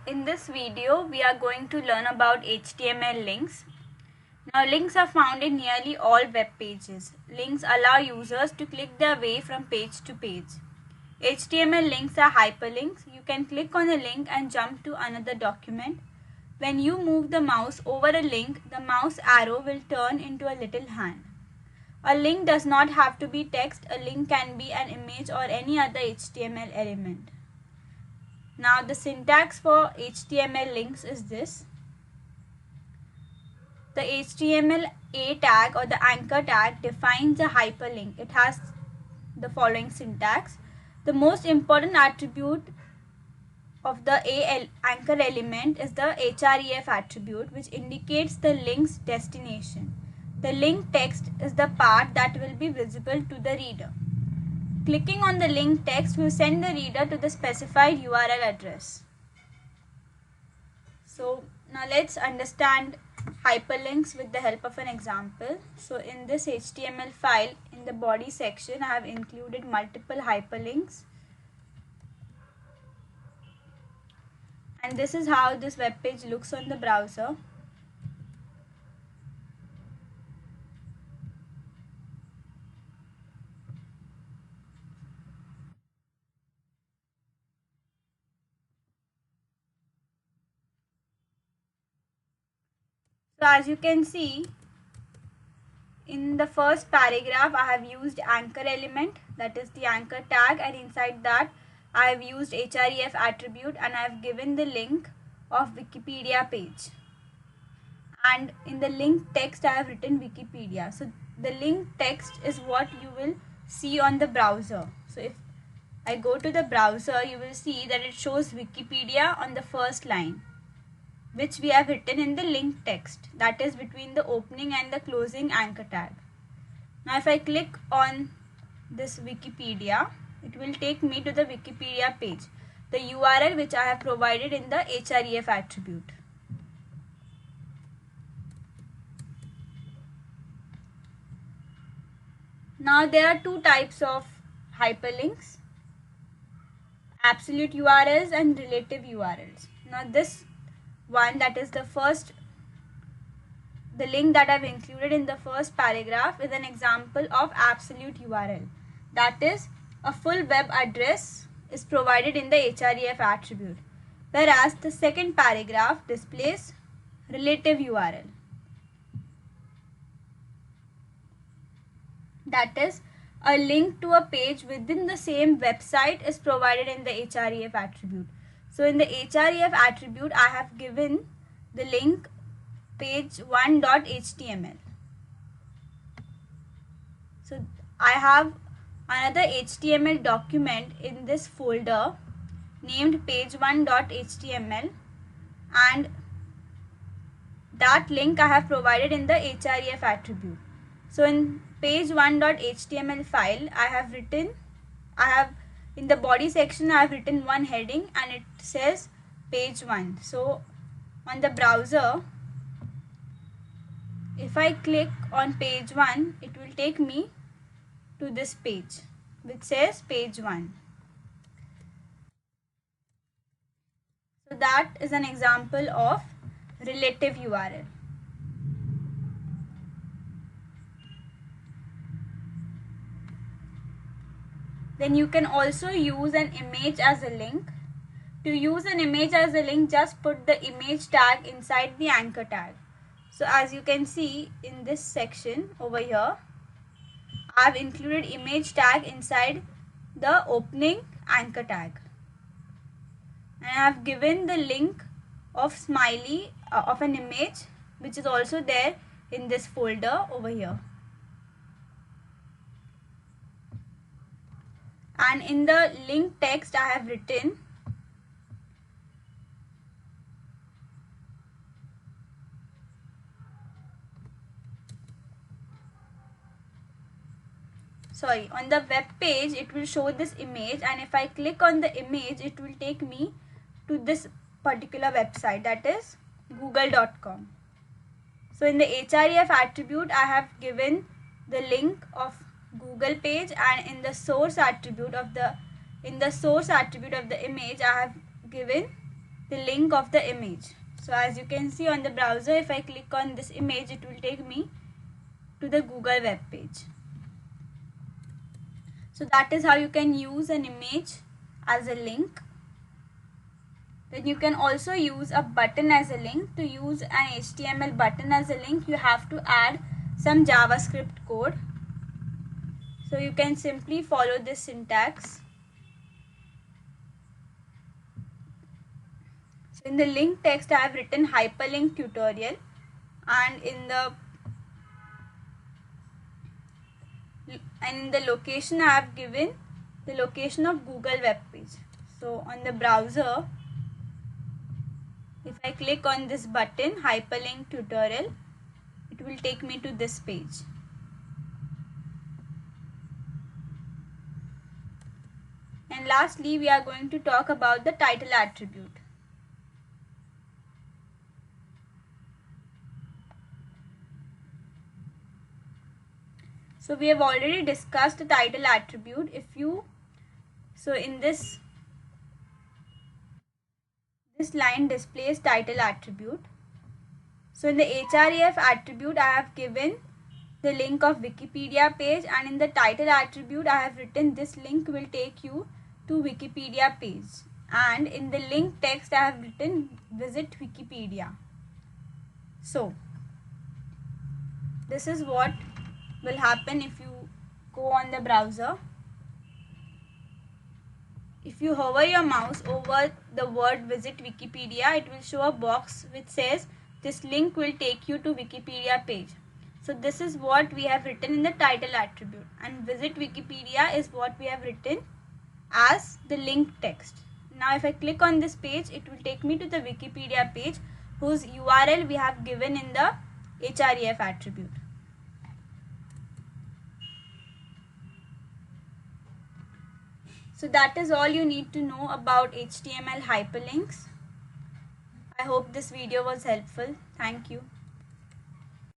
In this video, we are going to learn about HTML links. Now, links are found in nearly all web pages. Links allow users to click their way from page to page. HTML links are hyperlinks. You can click on a link and jump to another document. When you move the mouse over a link, the mouse arrow will turn into a little hand. A link does not have to be text. A link can be an image or any other HTML element. Now the syntax for HTML links is this. The HTML A tag or the anchor tag defines a hyperlink. It has the following syntax. The most important attribute of the anchor element is the href attribute, which indicates the link's destination. The link text is the part that will be visible to the reader. Clicking on the link text will send the reader to the specified URL address. So now let's understand hyperlinks with the help of an example. So in this HTML file, in the body section, I have included multiple hyperlinks. And this is how this web page looks on the browser. So as you can see, in the first paragraph I have used anchor element, that is the anchor tag, and inside that I have used href attribute and I have given the link of Wikipedia page. And in the link text I have written Wikipedia. So the link text is what you will see on the browser. So if I go to the browser, you will see that it shows Wikipedia on the first line, which we have written in the link text, that is between the opening and the closing anchor tag. Now if I click on this Wikipedia, it will take me to the Wikipedia page, the URL which I have provided in the href attribute. Now there are two types of hyperlinks: absolute URLs and relative URLs. Now this one, that is the link that I've included in the first paragraph, is an example of absolute URL. That is, a full web address is provided in the href attribute, whereas the second paragraph displays relative URL. That is, a link to a page within the same website is provided in the href attribute. So in the href attribute, I have given the link page1.html. So I have another HTML document in this folder named page1.html, and that link I have provided in the href attribute. So in page1.html file, in the body section I have written one heading and it says page 1. So on the browser, if I click on page 1, it will take me to this page which says page 1. So that is an example of relative URL. Then you can also use an image as a link. To use an image as a link, just put the image tag inside the anchor tag. So as you can see in this section over here, I have included image tag inside the opening anchor tag. And I have given the link of smiley of an image which is also there in this folder over here. And in the link text I have written on the web page it will show this image, and if I click on the image it will take me to this particular website, that is google.com. So in the href attribute I have given the link of Google page, and in the source attribute of the image I have given the link of the image. So as you can see on the browser, if I click on this image, it will take me to the Google web page. So that is how you can use an image as a link. Then you can also use a button as a link. To use an HTML button as a link, you have to add some JavaScript code. So you can simply follow this syntax. So in the link text, I have written hyperlink tutorial, and in the location I have given the location of Google web page. So on the browser, if I click on this button hyperlink tutorial, it will take me to this page. And lastly, we are going to talk about the title attribute. So we have already discussed the title attribute. In this line displays title attribute. So in the href attribute, I have given the link of Wikipedia page, and in the title attribute, I have written this link will take you to Wikipedia page, and in the link text, I have written visit Wikipedia. So this is what will happen if you go on the browser. If you hover your mouse over the word visit Wikipedia, it will show a box which says this link will take you to Wikipedia page. So this is what we have written in the title attribute, and visit Wikipedia is what we have written as the link text. Now if I click on this page, it will take me to the Wikipedia page whose URL we have given in the href attribute. So that is all you need to know about HTML hyperlinks. I hope this video was helpful. Thank you.